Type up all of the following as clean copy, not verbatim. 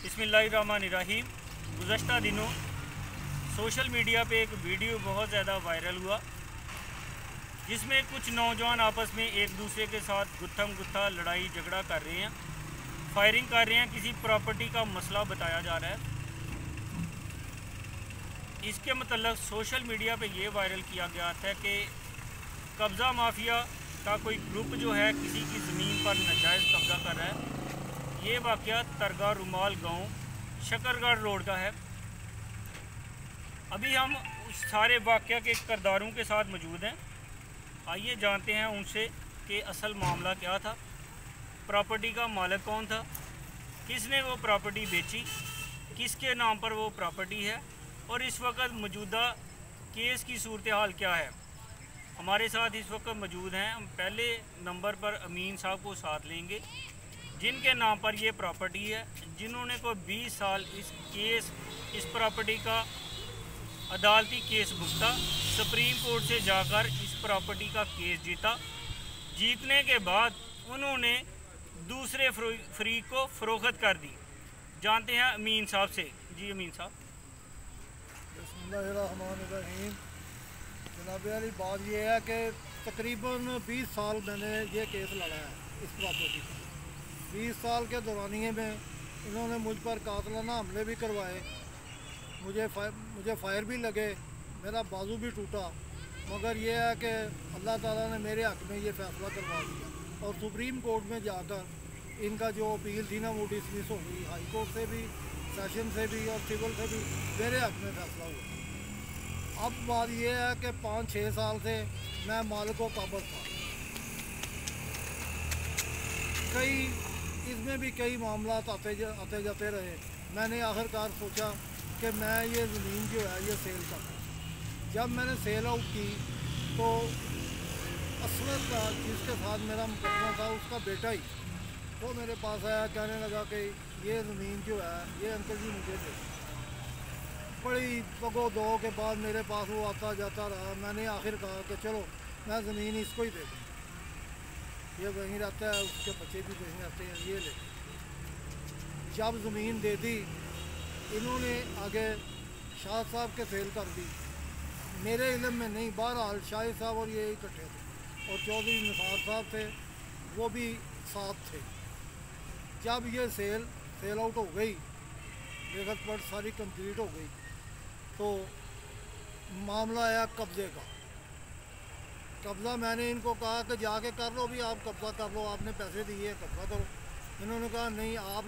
बिस्मिल्लाहिर्रहमानिर्रहीम। गुज़श्ता दिनों social media पे एक वीडियो बहुत ज़्यादा वायरल हुआ जिसमें कुछ नौजवान आपस में एक दूसरे के साथ गुत्थम गुत्था लड़ाई झगड़ा कर रहे हैं, फायरिंग कर रहे हैं। किसी प्रॉपर्टी का मसला बताया जा रहा है। इसके मतलब सोशल मीडिया पे ये वायरल किया गया था कि कब्ज़ा माफिया का कोई ग्रुप जो है किसी की ज़मीन पर नाजायज़ कब्ज़ा कर रहा है। ये वाक़या तरगा रुमाल गांव शकरगढ़ रोड का है। अभी हम उस सारे वाक़या के किरदारों के साथ मौजूद हैं। आइए जानते हैं उनसे कि असल मामला क्या था, प्रॉपर्टी का मालिक कौन था, किसने वो प्रॉपर्टी बेची, किसके नाम पर वो प्रॉपर्टी है और इस वक्त मौजूदा केस की सूरत हाल क्या है। हमारे साथ इस वक्त मौजूद हैं। हम पहले नंबर पर अमीन साहब को साथ लेंगे जिनके नाम पर ये प्रॉपर्टी है, जिन्होंने को 20 साल इस प्रॉपर्टी का अदालती केस भुगता, सुप्रीम कोर्ट से जाकर इस प्रॉपर्टी का केस जीतने के बाद उन्होंने दूसरे फरीक को फ़रोख्त कर दी। जानते हैं अमीन साहब से। जी अमीन साहब। बिस्मिल्लाहिर्रहमानिर्रहीम। जनाब वाली बात यह है कि तकरीबन 20 साल मैंने ये केस लड़ा है इस प्रॉपर्टी का। 20 साल के दौरानिए में इन्होंने मुझ पर कातलाना हमले भी करवाए, मुझे फायर भी लगे, मेरा बाजू भी टूटा, मगर यह है कि अल्लाह ताला ने मेरे हक़ में ये फ़ैसला करवा दिया और सुप्रीम कोर्ट में जाकर इनका जो अपील थी ना वो डिसमिस हो गई। हाई कोर्ट से भी, सेशन से भी और सिविल से भी मेरे हक़ में फ़ैसला हुआ। अब बात यह है कि 5-6 साल से मैं मालिको काबज़ था। इसमें भी कई मामला आते जाते रहे। मैंने आखिरकार सोचा कि मैं ये ज़मीन जो है ये सेल कर दूँ। जब मैंने सेल आउट की तो असलत का जिसके साथ मेरा मुकदमा था उसका बेटा ही वो मेरे पास आया, कहने लगा कि ये ज़मीन जो है ये अंकल जी मुझे दे। बड़ी पगो दो के बाद मेरे पास वो आता जाता रहा। मैंने आखिर कहा कि चलो मैं ज़मीन इसको ही दे दूँ, ये वहीं रहता है, उसके बच्चे भी वहीं रहते हैं, ये ले। जब ज़मीन दे दी इन्होंने आगे शाह साहब के सेल कर दी। मेरे इल्म में नहीं, बहरहाल शाह साहब और ये इकट्ठे थे और चौधरी निसार साहब थे, वो भी साथ थे। जब ये सेल आउट हो गई, लेखत पर सारी कंप्लीट हो गई, तो मामला आया कब्ज़े का। कब्ज़ा मैंने इनको कहा कि जाके कर लो, भी आप कब्ज़ा कर लो, आपने पैसे दिए कब्ज़ा करो। इन्होंने कहा नहीं, आप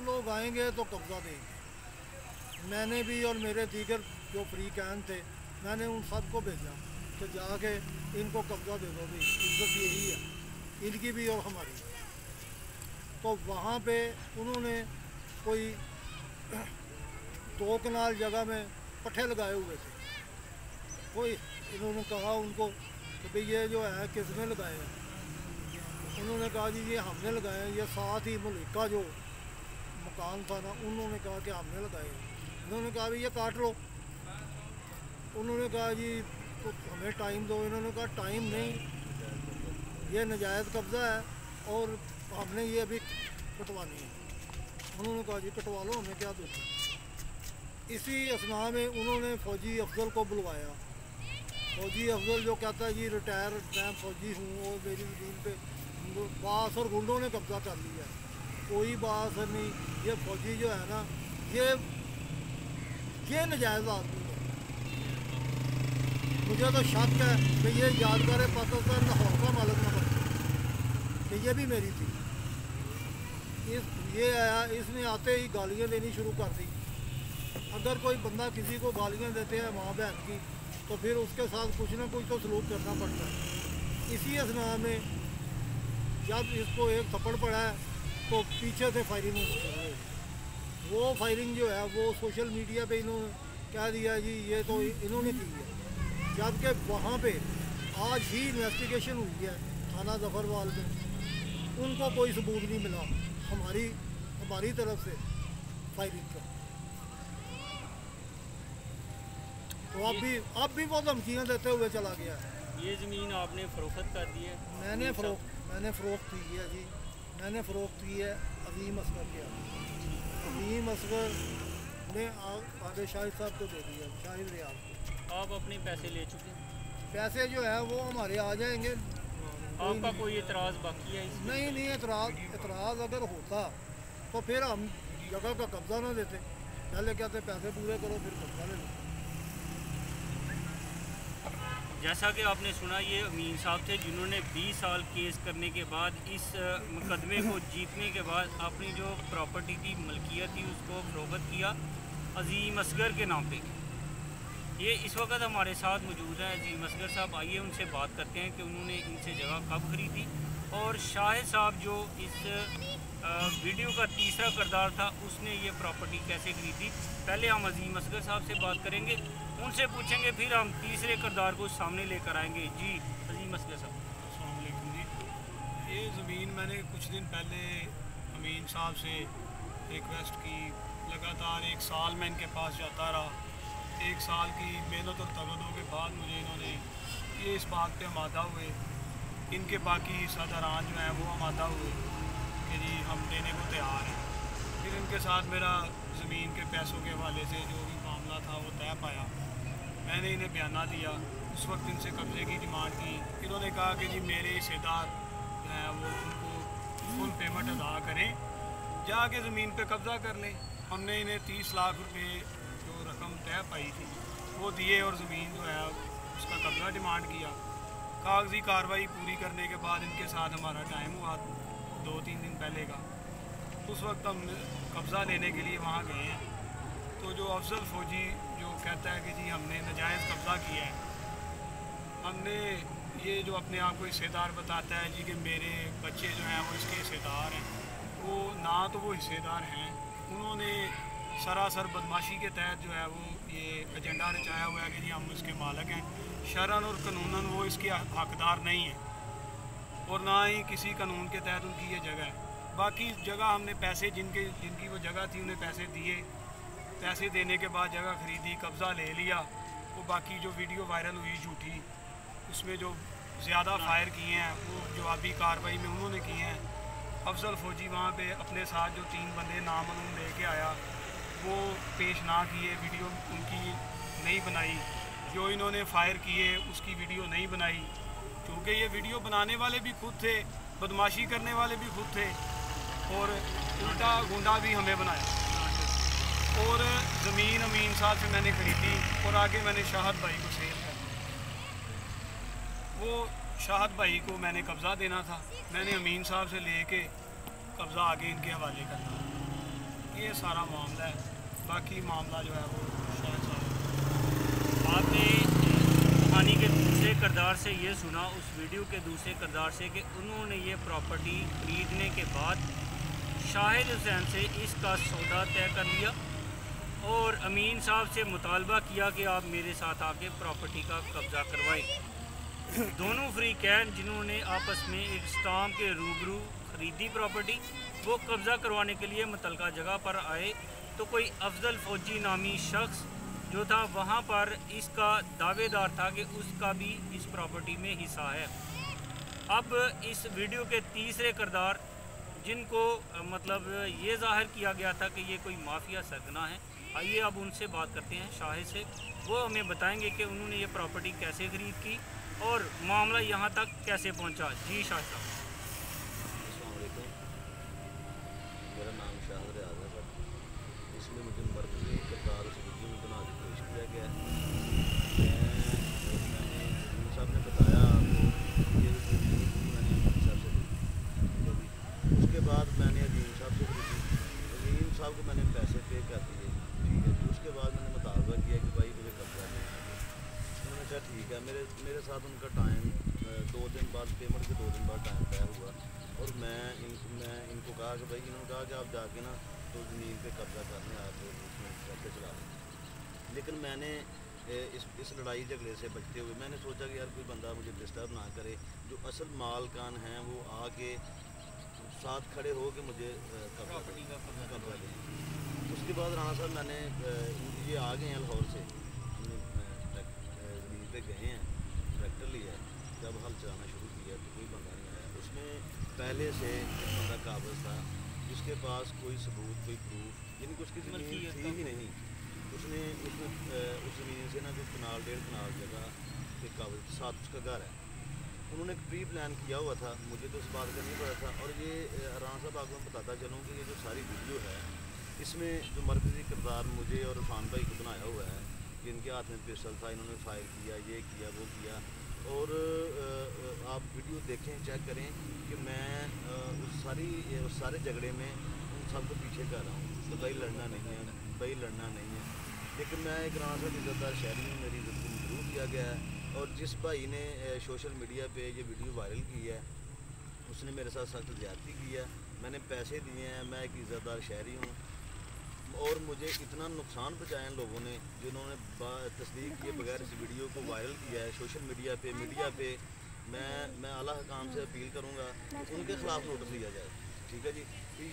लोग आएंगे तो कब्ज़ा देंगे। मैंने भी और मेरे दीगर जो फ्रीकैन थे, मैंने उन सब को भेजा कि जाके इनको कब्ज़ा दे दो, भाई इज्जत यही है इनकी भी और हमारी। तो वहाँ पे उन्होंने कोई 2 कनाल जगह में पट्ठे लगाए हुए थे। कोई इन्होंने कहा उनको कि भाई ये जो है किसने लगाए हैं। उन्होंने कहा जी ये हमने लगाए हैं। ये साथ ही मुल्क का जो मकान था ना, उन्होंने कहा कि हमने लगाए हैं। उन्होंने कहा भाई ये काट लो। उन्होंने कहा जी तो हमें टाइम दो। इन्होंने कहा टाइम नहीं, ये नाजायज़ कब्ज़ा है और हमने ये अभी कटवानी है। उन्होंने कहा जी कटवा लो, हमें क्या दुख है। इसी असना में उन्होंने फ़ौजी अफजल को बुलवाया। फ़ौजी अफजल जो कहता है जी रिटायर मैं फ़ौजी हूँ, वो मेरी ज़मीन पे बास और गुंडों ने कब्ज़ा कर लिया। कोई बास नहीं, ये फ़ौजी जो है ना ये नाजायज़ आदमी है। मुझे तो शक है कि ये यादगार पाकिस्तान लाहौर का मालिक ना बन कि ये भी मेरी थी। ये आया, इसने आते ही गालियाँ देनी शुरू कर दी। अगर कोई बंदा किसी को गालियाँ देते हैं माँ बहन की, तो फिर उसके साथ कुछ ना कुछ तो सलूक करना पड़ता है। इसी असना में जब इसको एक थप्पड़ पड़ा है तो पीछे से फायरिंग शुरू हो गई। वो फायरिंग जो है वो सोशल मीडिया पे इन्होंने कह दिया जी ये तो इन्होंने की है, जबकि वहाँ पे आज ही इन्वेस्टिगेशन हुई है थाना जफरवाल में, उनको कोई सबूत नहीं मिला हमारी तरफ से फायरिंग का। तो अब भी वो धमकियाँ देते हुए चला गया है। ये ज़मीन आपने फ़रोख्त कर दी है? मैंने फ़रोख्त की है जी। मैंने फ़रोख्त की है अजीम असगर के हाथ। अजीम असगर ने आगे शाहिद साहब को दे दिया, शाहिद रियाज को। आप अपने पैसे ले चुके हैं? पैसे जो है वो हमारे आ जाएंगे। आपका कोई एतराज़ बाकी है इसमें? नहीं, एतराज़ अगर होता तो फिर हम जगह का कब्ज़ा ना देते। पहले कहते पैसे पूरे करो फिर कब्ज़ा ले लो। जैसा कि आपने सुना, ये अमीन साहब थे जिन्होंने 20 साल केस करने के बाद इस मुकदमे को जीतने के बाद अपनी जो प्रॉपर्टी की मलकियत थी उसको फरोख्त किया अजीम असगर के नाम पे। ये इस वक्त हमारे साथ मौजूद हैं अजीम असगर साहब। आइए उनसे बात करते हैं कि उन्होंने इनसे जगह कब खरीदी और शाहिद साहब जो इस वीडियो का तीसरा किरदार था उसने ये प्रॉपर्टी कैसे खरीदी। पहले हम अजीम असगर साहब से बात करेंगे, उनसे पूछेंगे, फिर हम तीसरे किरदार को सामने लेकर आएंगे। जी अजीम असगर साहब। अस्सलाम वालेकुम जी। ये ज़मीन मैंने कुछ दिन पहले अमीन साहब से रिक्वेस्ट की। लगातार 1 साल मैं इनके पास जाता रहा। 1 साल की मेहनत और तवज्जो के बाद मुझे इन्होंने ये इस बात पे आमादा हुए, इनके बाकी हिस्सादारान जो हैं वो आमादा हुए कि जी हम देने को तैयार हैं। फिर इनके साथ मेरा ज़मीन के पैसों के हवाले से जो भी मामला था वो तय पाया। मैंने इन्हें बयाना दिया, उस वक्त इनसे कब्ज़े की डिमांड की। इन्होंने कहा कि जी मेरे हिस्सेदार जो हैं वो उनको फुल पेमेंट अदा करें, जाके ज़मीन पे कब्ज़ा कर लें। हमने इन्हें 30 लाख रुपए जो रकम तय पाई थी वो दिए और ज़मीन जो है उसका कब्ज़ा डिमांड किया। कागज़ी कार्रवाई पूरी करने के बाद इनके साथ हमारा टाइम हुआ 2-3 दिन पहले का। उस वक्त हम कब्ज़ा लेने के लिए वहाँ गए हैं, तो जो अफजल फ़ौजी जो कहता है कि जी हमने नाजायज़ कब्ज़ा किया है, हमने ये जो अपने आप को हिस्सेदार बताता है जी कि मेरे बच्चे जो हैं वो इसके हिस्सेदार हैं, वो ना तो वो हिस्सेदार हैं। उन्होंने सरासर बदमाशी के तहत जो है वो ये एजेंडा रचाया हुआ है कि जी हम इसके मालिक हैं। शरअन और कानूनन वो इसके हकदार नहीं हैं और ना ही किसी कानून के तहत उनकी ये जगह है। बाकी जगह हमने पैसे जिनकी वो जगह थी उन्हें पैसे दिए। पैसे देने के बाद जगह ख़रीदी, कब्ज़ा ले लिया। वो बाकी जो वीडियो वायरल हुई झूठी, उसमें जो ज़्यादा फायर किए हैं वो जवाबी कार्रवाई में उन्होंने किए हैं। अफजल फ़ौजी वहाँ पे अपने साथ जो 3 बंदे नामालूम लेके आया वो पेश ना किए, वीडियो उनकी नहीं बनाई। जो इन्होंने फायर किए उसकी वीडियो नहीं बनाई, क्योंकि ये वीडियो बनाने वाले भी खुद थे, बदमाशी करने वाले भी खुद थे और उल्टा गुंडा भी हमें बनाया। और ज़मीन अमीन साहब से मैंने ख़रीदी और आगे मैंने शाहद भाई को सेल कर दी। वो शाहद भाई को मैंने कब्ज़ा देना था, मैंने अमीन साहब से लेके कब्ज़ा आगे इनके हवाले करना। ये सारा मामला है। बाकी मामला जो है वो शायद साहब आपने कहानी के दूसरे किरदार से ये सुना, उस वीडियो के दूसरे किरदार से, कि उन्होंने ये प्रॉपर्टी खरीदने के बाद शाहिद हुसैन से इसका सौदा तय कर लिया और अमीन साहब से मुतालबा किया कि आप मेरे साथ आके प्रॉपर्टी का कब्ज़ा करवाएं। दोनों फ्रीकैन जिन्होंने आपस में एक स्टाम्प के रूबरू खरीदी प्रॉपर्टी, वो कब्ज़ा करवाने के लिए मुतलका जगह पर आए तो कोई अफजल फ़ौजी नामी शख्स जो था वहाँ पर इसका दावेदार था कि उसका भी इस प्रॉपर्टी में हिस्सा है। अब इस वीडियो के तीसरे किरदार जिनको मतलब ये जाहिर किया गया था कि ये कोई माफिया सरगना है, आइए अब उनसे बात करते हैं, शाहिद से। वो हमें बताएंगे कि उन्होंने ये प्रॉपर्टी कैसे ख़रीद की और मामला यहाँ तक कैसे पहुँचा। जी शाहिद साहब। अस्सलाम वालेकुम, मेरा नाम शाहिद रियाज है सर। इसमें मुझे मरकज़ी किरदार उस वीडियो में बना के पेश किया गया है। मैंने अमीन साहब ने बताया आपको ये मैंने अमीन साहब से खरीदी। उसके बाद मैंने अजीम साहब से खरीदी। अजीम साहब को मैंने पैसे पे कर दिए, ठीक है। उसके बाद मैंने मुतालबा किया कि भाई मुझे कब्जा दें। उन्होंने कहा ठीक है। मेरे साथ उनका टाइम 2 दिन बाद, पेमेंट के 2 दिन बाद टाइम तय हुआ और मैं इनको कहा कि भाई, इन्होंने कहा कि आप जाके ना तो ज़मीन पे कब्जा करने आप उसमें करके चला लें। लेकिन मैंने इस लड़ाई झगड़े से बचते हुए मैंने सोचा कि यार कोई बंदा मुझे डिस्टर्ब ना करे, जो असल मालकान हैं वो आके साथ खड़े हो के मुझे कब्जा दें। उसके बाद राणा साहब मैंने ये आ गए हैं लाहौर से, ज़मीन पे गए हैं, ट्रैक्टर लिया है। जब हल चलाना शुरू किया तो कोई बंदा नहीं आया। इसमें पहले से एक बंदा काबिज था जिसके पास कोई सबूत, कोई प्रूफ, यानी कि उसकी ज़मीन थी ही नहीं। उसने उस ज़मीन से ना जो कनाल 1.5 कनाल जगह के काबिज साथ उसका घर है, उन्होंने एक प्री प्लान किया हुआ था। मुझे तो इस बात का नहीं पता था। और ये राना साहब आपको मैं बताता चलूँ कि ये जो सारी वीडियो है इसमें जो मरकज़ी किरदार मुझे और इरफान भाई को बनाया हुआ है कि इनके हाथ में पिस्टल था, इन्होंने फायर किया, ये किया, वो किया। और आप वीडियो देखें, चेक करें कि मैं उस सारे झगड़े में उन सबको पीछे कर रहा हूँ तो भाई लड़ना नहीं है, भाई लड़ना नहीं है। लेकिन मैं एक राना साहब इज़्ज़तदार शहरी हूँ, मेरी इज़्ज़त को मजरूह किया गया है। और जिस भाई ने सोशल मीडिया पे ये वीडियो वायरल की है उसने मेरे साथ सख्त ज़्यादती की है। मैंने पैसे दिए हैं, मैं एक इज़्ज़तदार शहरी हूँ और मुझे इतना नुकसान पहुँचाया इन लोगों ने जिन्होंने तस्दीक किए बगैर इस वीडियो को वायरल किया है सोशल मीडिया पे। मैं आला हुकाम से अपील करूँगा कि उनके ख़िलाफ़ नोटिस लिया जाए। ठीक है जी,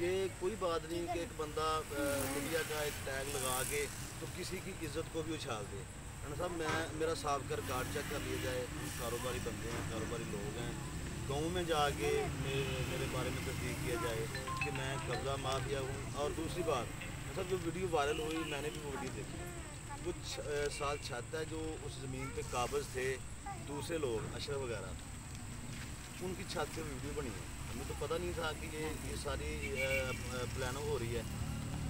ये कोई बात नहीं कि एक बंदा मीडिया का एक टैग लगा के तो किसी की इज़्ज़त को भी उछाल दे। राना साहब मेरा साफ कर कार्ड चेक कर लिया जाए। कारोबारी बंदे हैं, कारोबारी लोग हैं। गाँव में जाके मेरे बारे में तस्दीक किया जाए कि मैं कब्ज़ा माफिया हूँ। और दूसरी बात, मतलब जो वीडियो वायरल हुई मैंने भी वो वीडियो देखी। कुछ साल छत है जो उस ज़मीन पे काबिज थे दूसरे लोग अशरफ वगैरह, उनकी छत से वीडियो बनी है। हमें तो पता नहीं था कि ये सारी प्लानिंग हो रही है।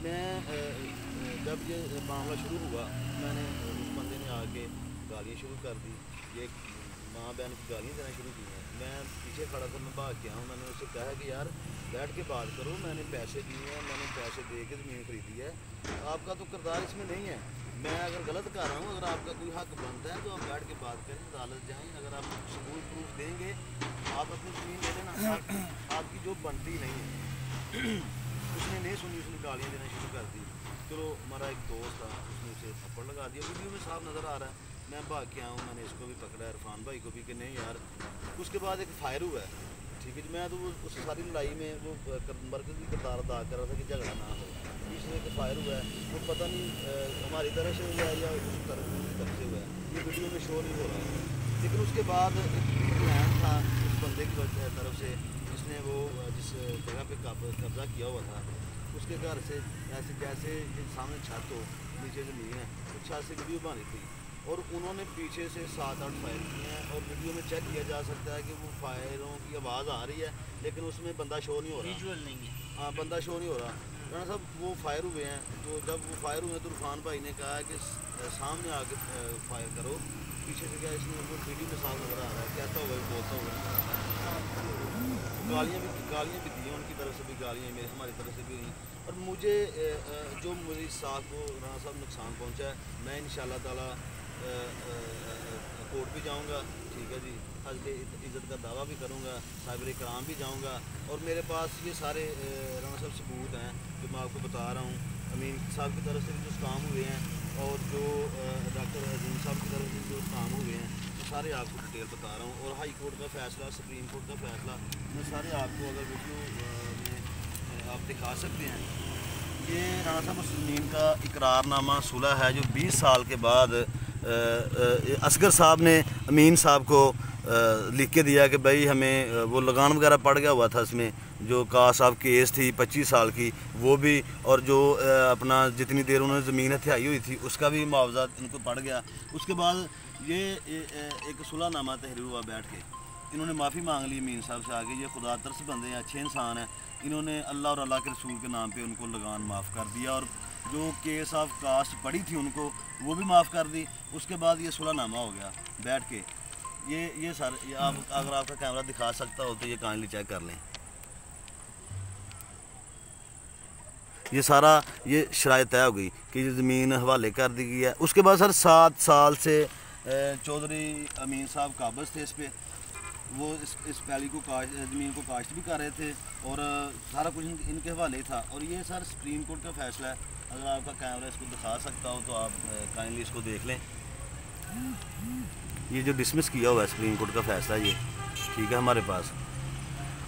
मैं जब ये मामला शुरू हुआ मैंने उस बंदे ने आके गालियाँ शुरू कर दी, ये माँ बहन की गालियाँ देना शुरू की हैं। मैं पीछे खड़ा था, मैं भाग गया हूँ। मैंने उससे कहा कि यार बैठ के बात करो, मैंने पैसे दिए हैं, मैंने पैसे दे के ज़मीन खरीदी है, आपका तो किरदार इसमें नहीं है। मैं अगर गलत कर रहा हूँ, अगर आपका कोई हक बनता है तो आप बैठ के बात करें, अदालत जाएँ। अगर आप सबूत प्रूफ देंगे आप अपनी ज़मीन ले लेना, आपकी जो बनती नहीं है। उसने नहीं सुनी, उसने गालियाँ देना शुरू कर दी। चलो हमारा एक दोस्त था, उसने उसे थप्पड़ लगा दिया, वीडियो में साफ नज़र आ रहा है। मैं भाग के आया हूँ, मैंने इसको भी पकड़ा, इरफान भाई को भी, कि नहीं यार। उसके बाद एक फायर हुआ है। ठीक है जी, मैं तो उस सारी लड़ाई में वो मरकज़ी किरदार अदा कर रहा था कि झगड़ा ना हो। इसमें एक फायर हुआ है, वो पता नहीं हमारी तरफ से हुआ है या उस तरफ से हुआ है, ये वीडियो में शो नहीं हो रहा है। लेकिन उसके बाद एक प्लान था उस बंदे की तरफ से जिसने वो जिस जगह पे कब्जा किया हुआ था, उसके घर से ऐसे जैसे सामने छत हो, नीचे ज़मीन है, उस छत से वीडियो बनी थी। और उन्होंने पीछे से 7-8 फायर किए हैं और वीडियो में चेक किया जा सकता है कि वो फायरों की आवाज़ आ रही है लेकिन उसमें बंदा शो नहीं हो रहा, विजुअल नहीं है। हाँ, बंदा शो नहीं हो रहा। राना साहब वो फायर हुए हैं, तो जब वो फायर हुए तो इरफान भाई ने कहा कि सामने आके फायर करो। पीछे से क्या इसमें वो वीडियो में साफ नज़र आ रहा है, कहता हुआ बोलता हुआ। गालियाँ भी दी हैं, उनकी तरफ से भी गालियाँ, मेरी हमारी तरफ से भी हुई। और मुझे जो मेरी साथ को राना साहब नुकसान पहुँचा है, मैं इंशाअल्लाह ताला कोर्ट भी जाऊंगा। ठीक है जी, हज के इज़्ज़त का दावा भी करूंगा, साहिब इकराम भी जाऊंगा। और मेरे पास ये सारे राना साहब सबूत हैं जो मैं आपको बता रहा हूँ। अमीन साहब की तरफ से भी जो काम हुए हैं और जो डॉक्टर अजीम साहब की तरफ से जो काम हुए हैं, वो सारे आपको डिटेल बता रहा हूँ। और हाई कोर्ट का फ़ैसला, सुप्रीम कोर्ट का फ़ैसला, मैं सारे आपको अगर वीडियो में आप दिखा सकते हैं। ये राना साहब उस ज़मीन का इकरारनामा सुलह है जो 20 साल के बाद असगर साहब ने अमीन साहब को लिख के दिया कि भाई हमें वो लगान वगैरह पड़ गया हुआ था इसमें, जो का साहब केस थी 25 साल की वो भी, और जो अपना जितनी देर उन्होंने ज़मीन हथियाई हुई थी उसका भी मुआवजा इनको पड़ गया। उसके बाद ये एक सुलहनामा तहरीर हुआ, बैठ के इन्होंने माफ़ी मांग ली अमीन साहब से आगे। ये खुदा तरस बंदे हैं, अच्छे इंसान हैं, इन्होंने अल्लाह और अल्लाह के रसूल के नाम पे उनको लगान माफ़ कर दिया और जो केस ऑफ कास्ट पड़ी थी उनको वो भी माफ़ कर दी। उसके बाद ये सुलहनामा हो गया बैठ के। ये सारे ये आप अगर आपका कैमरा दिखा सकता हो तो ये काइंडली चेक कर लें। ये सारा ये शराइत तय हो गई कि ज़मीन हवाले कर दी गई है। उसके बाद सर 7 साल से चौधरी अमीन साहब काबिज थे इस पर, वो इस पैली को ज़मीन को काश्त भी कर रहे थे और सारा कुछ इनके हवाले ही था। और ये सर सुप्रीम कोर्ट का फ़ैसला है, अगर आपका कैमरा इसको दिखा सकता हो तो आप काइंडली इसको देख लें। ये जो डिसमिस किया हुआ है सुप्रीम कोर्ट का फ़ैसला ये, ठीक है, हमारे पास।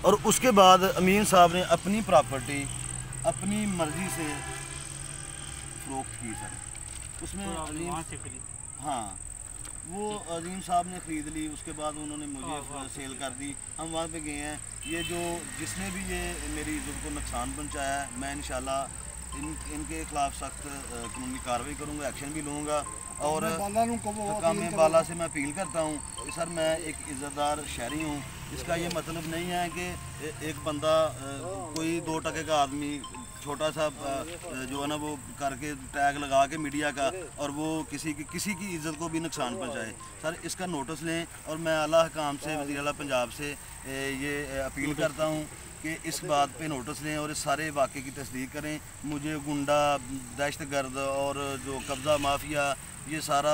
और उसके बाद अमीन साहब ने अपनी प्रॉपर्टी अपनी मर्ज़ी से फ़रोख्त की सर, उसमें हाँ वो अजीम साहब ने ख़रीद ली, उसके बाद उन्होंने मुझे सेल कर दी। हम वहाँ पे गए हैं। ये जो जिसने भी ये मेरी इज्जत को नुकसान पहुँचाया है, मैं इंशाल्लाह इनके ख़िलाफ़ सख्त कानूनी कार्रवाई करूँगा, एक्शन भी लूँगा। और हकाम बाला से मैं अपील करता हूँ कि सर मैं एक इज़्ज़तदार शहरी हूँ। इसका ये मतलब नहीं है कि एक बंदा कोई 2 टके का आदमी छोटा सा जो है ना वो करके टैग लगा के मीडिया का, और वो किसी की इज़्ज़त को भी नुकसान पहुँचाए। सर इसका नोटिस लें, और मैं आला हकाम से, वज़ीर आला पंजाब से ये अपील करता हूँ कि इस बात पे नोटिस लें और इस सारे वाक़े की तस्दीक करें। मुझे गुंडा, दहशतगर्द और जो कब्ज़ा माफिया, ये सारा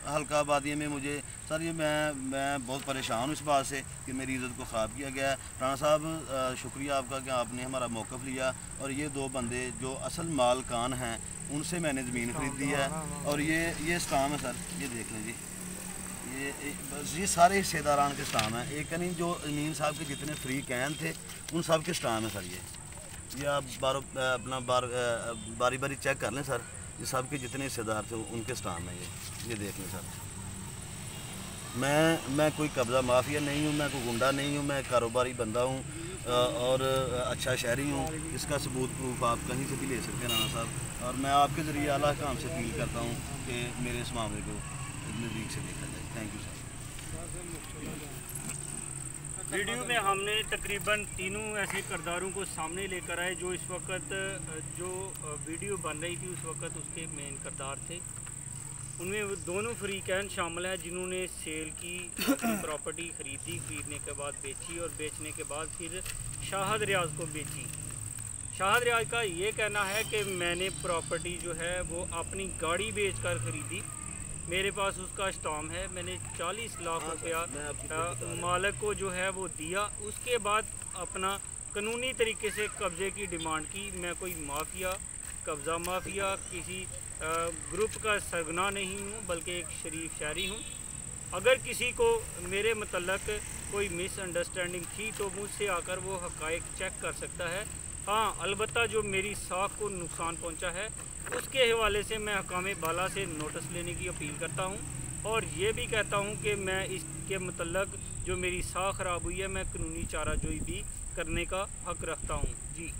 हल्का आबादी में मुझे सर ये मैं बहुत परेशान हूँ इस बात से कि मेरी इज़्ज़त को ख़राब किया गया है। राणा साहब शुक्रिया आपका कि आपने हमारा मौक़िफ़ लिया, और ये 2 बंदे जो असल मालकान हैं उनसे मैंने ज़मीन ख़रीदी है। और ये स्टाम है सर, ये देख लें जी, ये सारे हिस्सेदारान के स्टाम हैं। एक नहीं, जो अमीन साहब के जितने फ्री कैन थे उन सब के स्टाम है सर। ये आप अपना बारी बारी चेक कर लें सर, ये सब के जितने हिस्सेदार थे उनके स्टाम है। ये देख लें सर। मैं कोई कब्ज़ा माफिया नहीं हूँ, मैं कोई गुंडा नहीं हूँ, मैं कारोबारी बंदा हूँ और अच्छा शहरी हूँ। इसका सबूत प्रूफ आप कहीं से भी ले सकते हैं राणा साहब। और मैं आपके ज़रिए आला काम से अपील करता हूँ कि मेरे इस मामले को नज़दीक से देखा जाए। Thank you sir. वीडियो में हमने तकरीबन तीनों ऐसे किरदारों को सामने लेकर आए जो इस वक्त जो वीडियो बन रही थी उस वक्त उसके मेन किरदार थे। उनमें वो दोनों फ्रीकैन शामिल हैं जिन्होंने सेल की प्रॉपर्टी ख़रीदी, ख़रीदने के बाद बेची और बेचने के बाद फिर शाहद रियाज को बेची। शाहद रियाज का ये कहना है कि मैंने प्रॉपर्टी जो है वो अपनी गाड़ी बेचकर ख़रीदी, मेरे पास उसका स्टाम है, मैंने 40 लाख रुपया मालिक को जो है वो दिया, उसके बाद अपना कानूनी तरीके से कब्ज़े की डिमांड की। मैं कोई माफिया, कब्ज़ा माफिया, किसी ग्रुप का सरगना नहीं हूँ, बल्कि एक शरीफ शहरी हूँ। अगर किसी को मेरे मतलब कोई मिसअंडरस्टैंडिंग थी तो मुझसे आकर वो हक़ाइक़ चेक कर सकता है। हाँ, अलबत्ता जो मेरी साख को नुकसान पहुंचा है उसके हवाले से मैं हकाम बाला से नोटिस लेने की अपील करता हूं, और ये भी कहता हूं कि मैं इसके मतलब जो मेरी साख ख़राब हुई है मैं कानूनी चाराजोई भी करने का हक़ रखता हूं। जी।